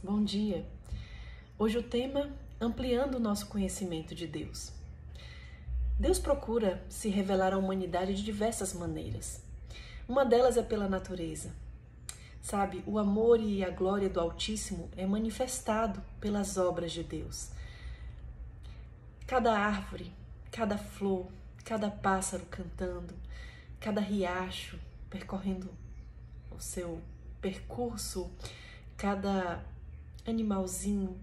Bom dia! Hoje o tema: ampliando o nosso conhecimento de Deus. Deus procura se revelar à humanidade de diversas maneiras. Uma delas é pela natureza. Sabe, o amor e a glória do Altíssimo é manifestado pelas obras de Deus. Cada árvore, cada flor, cada pássaro cantando, cada riacho percorrendo o seu percurso, cada animalzinho,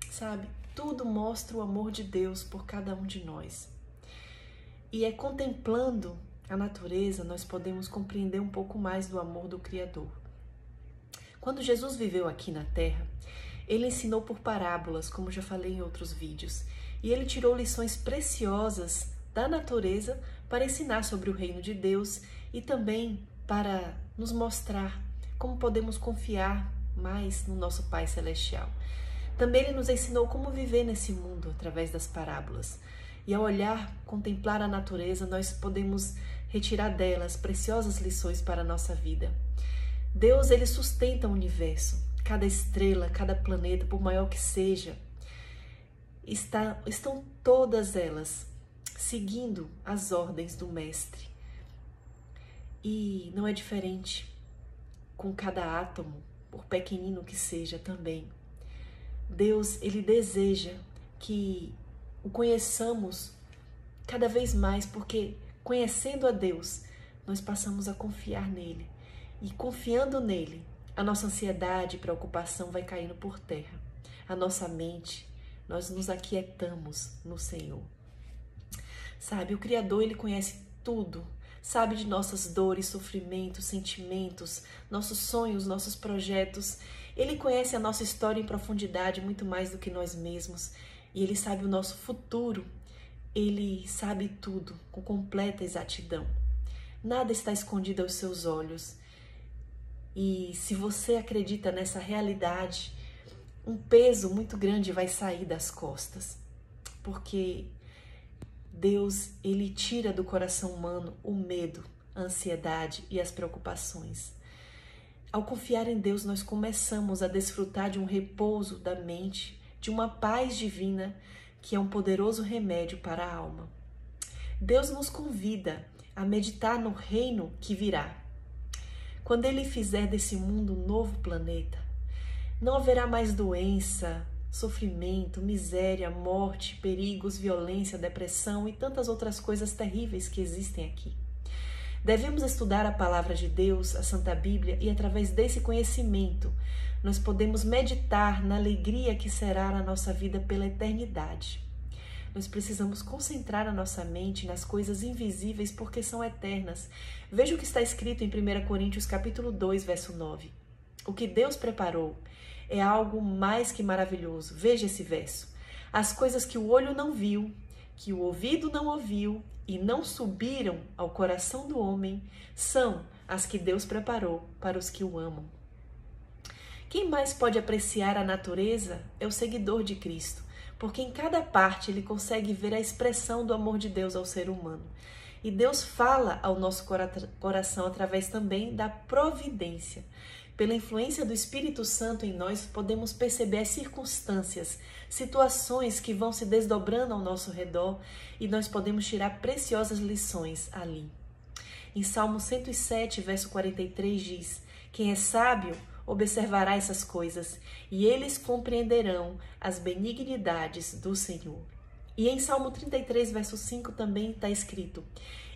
sabe? Tudo mostra o amor de Deus por cada um de nós. E é contemplando a natureza nós podemos compreender um pouco mais do amor do Criador. Quando Jesus viveu aqui na Terra, ele ensinou por parábolas, como já falei em outros vídeos, e ele tirou lições preciosas da natureza para ensinar sobre o reino de Deus e também para nos mostrar como podemos confiar mais no nosso Pai Celestial. Também ele nos ensinou como viver nesse mundo através das parábolas. E ao olhar, contemplar a natureza, nós podemos retirar delas preciosas lições para a nossa vida. Deus, ele sustenta o universo. Cada estrela, cada planeta, por maior que seja, estão todas elas seguindo as ordens do Mestre. E não é diferente com cada átomo, por pequenino que seja também. Deus, ele deseja que o conheçamos cada vez mais, porque conhecendo a Deus, nós passamos a confiar nele. E confiando nele, a nossa ansiedade e preocupação vai caindo por terra. A nossa mente, nós nos aquietamos no Senhor. Sabe, o Criador, ele conhece tudo. Sabe de nossas dores, sofrimentos, sentimentos, nossos sonhos, nossos projetos. Ele conhece a nossa história em profundidade, muito mais do que nós mesmos. E ele sabe o nosso futuro. Ele sabe tudo, com completa exatidão. Nada está escondido aos seus olhos. E se você acredita nessa realidade, um peso muito grande vai sair das costas. Porque Deus, ele tira do coração humano o medo, a ansiedade e as preocupações. Ao confiar em Deus, nós começamos a desfrutar de um repouso da mente, de uma paz divina, que é um poderoso remédio para a alma. Deus nos convida a meditar no reino que virá. Quando ele fizer desse mundo um novo planeta, não haverá mais doença, sofrimento, miséria, morte, perigos, violência, depressão e tantas outras coisas terríveis que existem aqui. Devemos estudar a palavra de Deus, a Santa Bíblia, e através desse conhecimento nós podemos meditar na alegria que será a nossa vida pela eternidade. Nós precisamos concentrar a nossa mente nas coisas invisíveis porque são eternas. Veja o que está escrito em 1 Coríntios capítulo 2, verso 9. O que Deus preparou é algo mais que maravilhoso. Veja esse verso. As coisas que o olho não viu, que o ouvido não ouviu e não subiram ao coração do homem, são as que Deus preparou para os que o amam. Quem mais pode apreciar a natureza é o seguidor de Cristo, porque em cada parte ele consegue ver a expressão do amor de Deus ao ser humano. E Deus fala ao nosso coração através também da providência. Pela influência do Espírito Santo em nós, podemos perceber as circunstâncias, situações que vão se desdobrando ao nosso redor e nós podemos tirar preciosas lições ali. Em Salmo 107, verso 43 diz: quem é sábio observará essas coisas e eles compreenderão as benignidades do Senhor. E em Salmo 33, verso 5 também está escrito: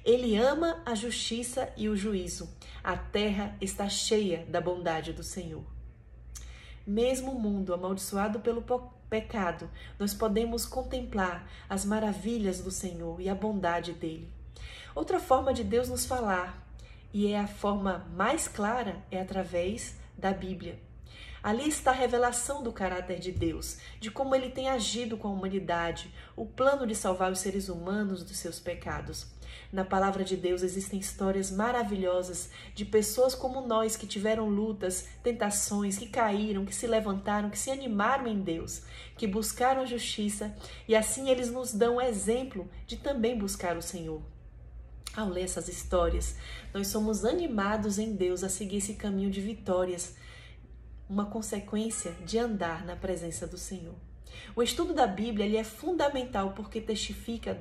ele ama a justiça e o juízo. A terra está cheia da bondade do Senhor. Mesmo o mundo amaldiçoado pelo pecado, nós podemos contemplar as maravilhas do Senhor e a bondade dele. Outra forma de Deus nos falar, e é a forma mais clara, é através da Bíblia. Ali está a revelação do caráter de Deus, de como ele tem agido com a humanidade, o plano de salvar os seres humanos dos seus pecados. Na palavra de Deus existem histórias maravilhosas de pessoas como nós que tiveram lutas, tentações, que caíram, que se levantaram, que se animaram em Deus, que buscaram a justiça e assim eles nos dão o exemplo de também buscar o Senhor. Ao ler essas histórias, nós somos animados em Deus a seguir esse caminho de vitórias, uma consequência de andar na presença do Senhor. O estudo da Bíblia ele é fundamental porque testifica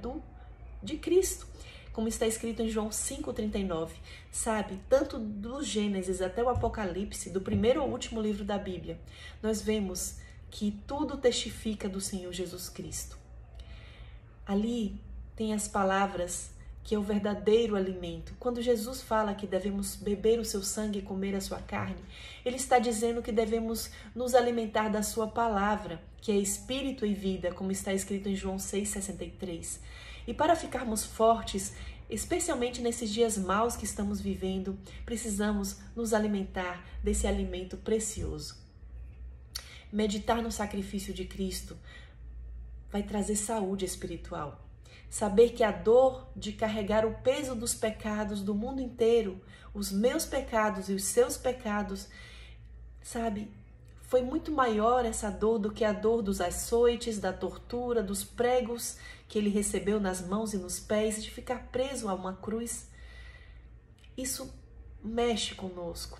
de Cristo, como está escrito em João 5,39. Sabe, tanto do Gênesis até o Apocalipse, do primeiro ao último livro da Bíblia, nós vemos que tudo testifica do Senhor Jesus Cristo. Ali tem as palavras que é o verdadeiro alimento. Quando Jesus fala que devemos beber o seu sangue e comer a sua carne, ele está dizendo que devemos nos alimentar da sua palavra, que é espírito e vida, como está escrito em João 6,63. E para ficarmos fortes, especialmente nesses dias maus que estamos vivendo, precisamos nos alimentar desse alimento precioso. Meditar no sacrifício de Cristo vai trazer saúde espiritual. Saber que a dor de carregar o peso dos pecados do mundo inteiro, os meus pecados e os seus pecados, sabe, foi muito maior essa dor do que a dor dos açoites, da tortura, dos pregos que ele recebeu nas mãos e nos pés, de ficar preso a uma cruz. Isso mexe conosco.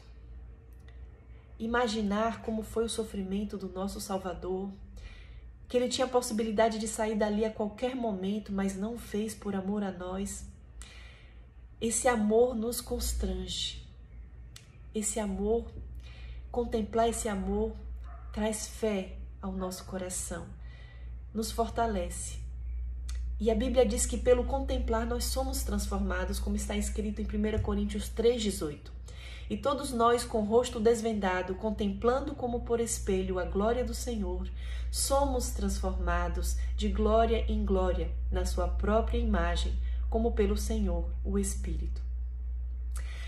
Imaginar como foi o sofrimento do nosso Salvador, que ele tinha a possibilidade de sair dali a qualquer momento, mas não fez por amor a nós. Esse amor nos constrange. Esse amor, contemplar esse amor, traz fé ao nosso coração, nos fortalece. E a Bíblia diz que pelo contemplar nós somos transformados, como está escrito em 1 Coríntios 3,18. E todos nós, com o rosto desvendado, contemplando como por espelho a glória do Senhor, somos transformados de glória em glória na sua própria imagem, como pelo Senhor, o Espírito.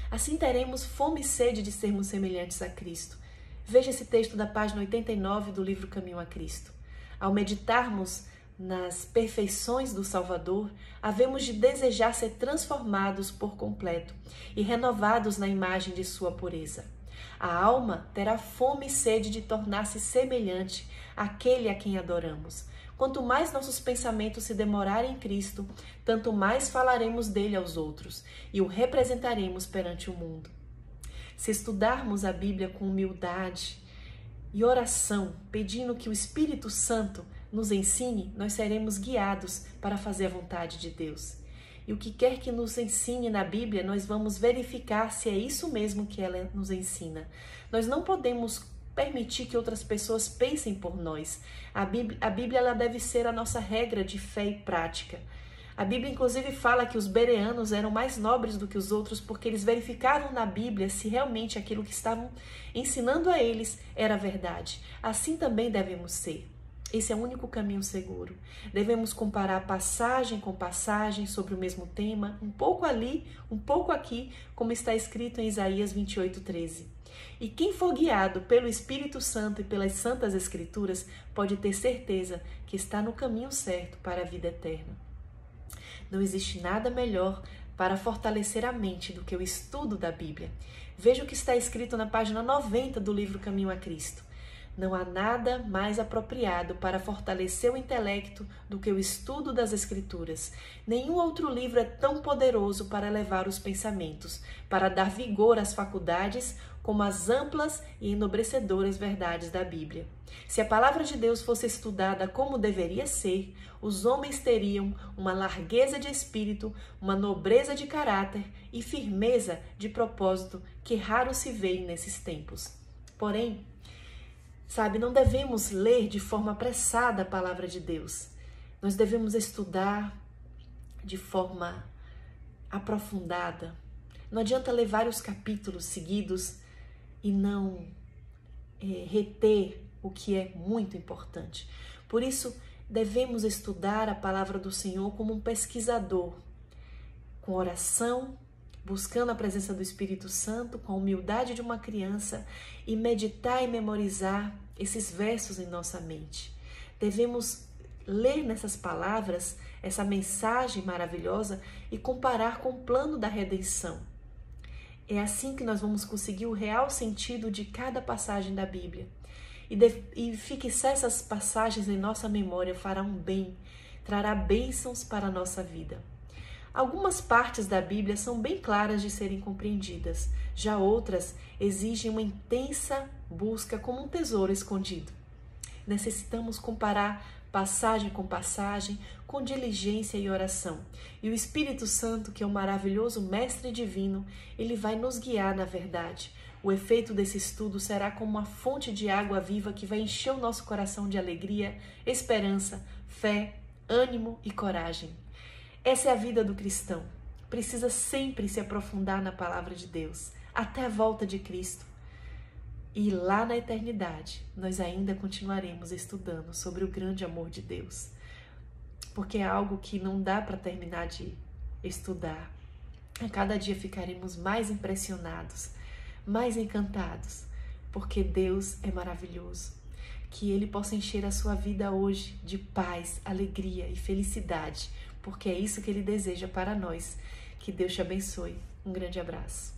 Assim teremos fome e sede de sermos semelhantes a Cristo. Veja esse texto da página 89 do livro Caminho a Cristo. Ao meditarmos nas perfeições do Salvador, havemos de desejar ser transformados por completo e renovados na imagem de sua pureza. A alma terá fome e sede de tornar-se semelhante àquele a quem adoramos. Quanto mais nossos pensamentos se demorarem em Cristo, tanto mais falaremos dele aos outros e o representaremos perante o mundo. Se estudarmos a Bíblia com humildade e oração, pedindo que o Espírito Santo nos ensine, nós seremos guiados para fazer a vontade de Deus. E o que quer que nos ensine na Bíblia, nós vamos verificar se é isso mesmo que ela nos ensina. Nós não podemos permitir que outras pessoas pensem por nós. A Bíblia ela deve ser a nossa regra de fé e prática. A Bíblia, inclusive, fala que os bereanos eram mais nobres do que os outros porque eles verificaram na Bíblia se realmente aquilo que estavam ensinando a eles era verdade. Assim também devemos ser. Esse é o único caminho seguro. Devemos comparar passagem com passagem sobre o mesmo tema, um pouco ali, um pouco aqui, como está escrito em Isaías 28:13. E quem for guiado pelo Espírito Santo e pelas Santas Escrituras pode ter certeza que está no caminho certo para a vida eterna. Não existe nada melhor para fortalecer a mente do que o estudo da Bíblia. Veja o que está escrito na página 90 do livro Caminho a Cristo. Não há nada mais apropriado para fortalecer o intelecto do que o estudo das Escrituras. Nenhum outro livro é tão poderoso para elevar os pensamentos, para dar vigor às faculdades, como as amplas e enobrecedoras verdades da Bíblia. Se a palavra de Deus fosse estudada como deveria ser, os homens teriam uma largueza de espírito, uma nobreza de caráter e firmeza de propósito que raro se vê nesses tempos. Porém, não devemos ler de forma apressada a palavra de Deus. Nós devemos estudar de forma aprofundada. Não adianta ler vários capítulos seguidos e não reter o que é muito importante. Por isso, devemos estudar a palavra do Senhor como um pesquisador, com oração, buscando a presença do Espírito Santo, com a humildade de uma criança, e meditar e memorizar esses versos em nossa mente. Devemos ler nessas palavras essa mensagem maravilhosa e comparar com o plano da redenção. É assim que nós vamos conseguir o real sentido de cada passagem da Bíblia. E fixar essas passagens em nossa memória fará um bem, trará bênçãos para a nossa vida. Algumas partes da Bíblia são bem claras de serem compreendidas, já outras exigem uma intensa busca como um tesouro escondido. Necessitamos comparar passagem com passagem, com diligência e oração. E o Espírito Santo, que é o maravilhoso Mestre Divino, ele vai nos guiar na verdade. O efeito desse estudo será como uma fonte de água viva que vai encher o nosso coração de alegria, esperança, fé, ânimo e coragem. Essa é a vida do cristão. Precisa sempre se aprofundar na palavra de Deus, até a volta de Cristo. E lá na eternidade, nós ainda continuaremos estudando sobre o grande amor de Deus. Porque é algo que não dá para terminar de estudar. A cada dia ficaremos mais impressionados, mais encantados, porque Deus é maravilhoso. Que Ele possa encher a sua vida hoje de paz, alegria e felicidade, porque é isso que Ele deseja para nós. Que Deus te abençoe. Um grande abraço.